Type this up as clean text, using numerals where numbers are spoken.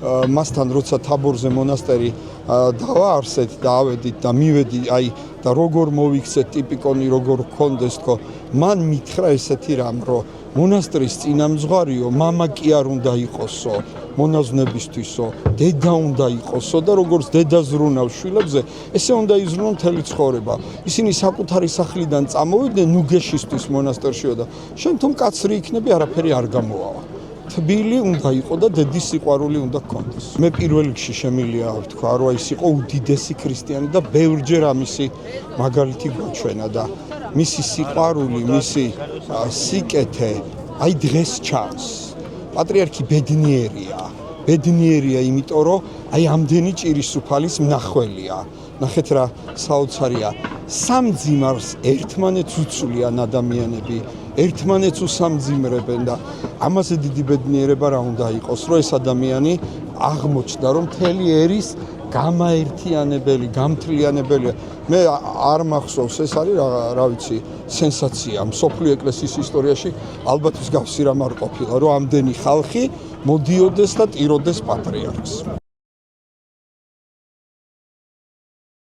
მასთან როცა თაბორზე მონასტერი დავაარსეთ და ავედით და მივედი აი და როგორ მოვიქცეთ ტიპიკონი როგორ გქონდეს თქო მან მითხრა ესეთი რამ რომ მონასტრის წინამძღვარიო მამა კი არ უნდა იყოსო მონაზვნებისთვისო დედა უნდა იყოსო და როგორც დედა ზრუნავს შვილებზე ესე უნდა იზრუნონ მთელი ცხოვრება ისინი საკუთარი სახლიდან წამოვიდნენ ნუგეშისთვის მონასტერშიო და შენ თუ მკაცრი იქნები არაფერი არ გამოავა თბილი უნდა იყო და დედის სიყვარული უნდა გქონდეს. მე პირველ რიგში შემილია ვთქვა, რომ ის იყო უდიდესი ქრისტიანი და ბევრჯერ ამისი მაგალითი გვაჩვენა და მისი სიყვარული, მისი სიკეთე აი დღეს ჩანს. პატრიარქი ბედნიერია, იმიტომ რომ აი ამდენი ჭირისუფალის მნახველია. ნახეთ რა საოცარია. სამ ძიმარს ერთმანეთს უცვლიან ადამიანები. ერთმანეთს უსამძიმრებენ და ამაზე დიდი ბედნიერება რა უნდა იყოს, რომ ეს ადამიანი აღმოჩნდა, რომ მთელი ერის გამაერთიანებელი, გამთლიანებელია. მე არ მახსოვს, ეს არის რა ვიცი, სენსაცია. მსოფლიო ეკლესიის ისტორიაში ალბათ მსგავსი რამ არ ყოფილა, რომ ამდენი ხალხი მოდიოდეს და ტიროდეს პატრიარქს.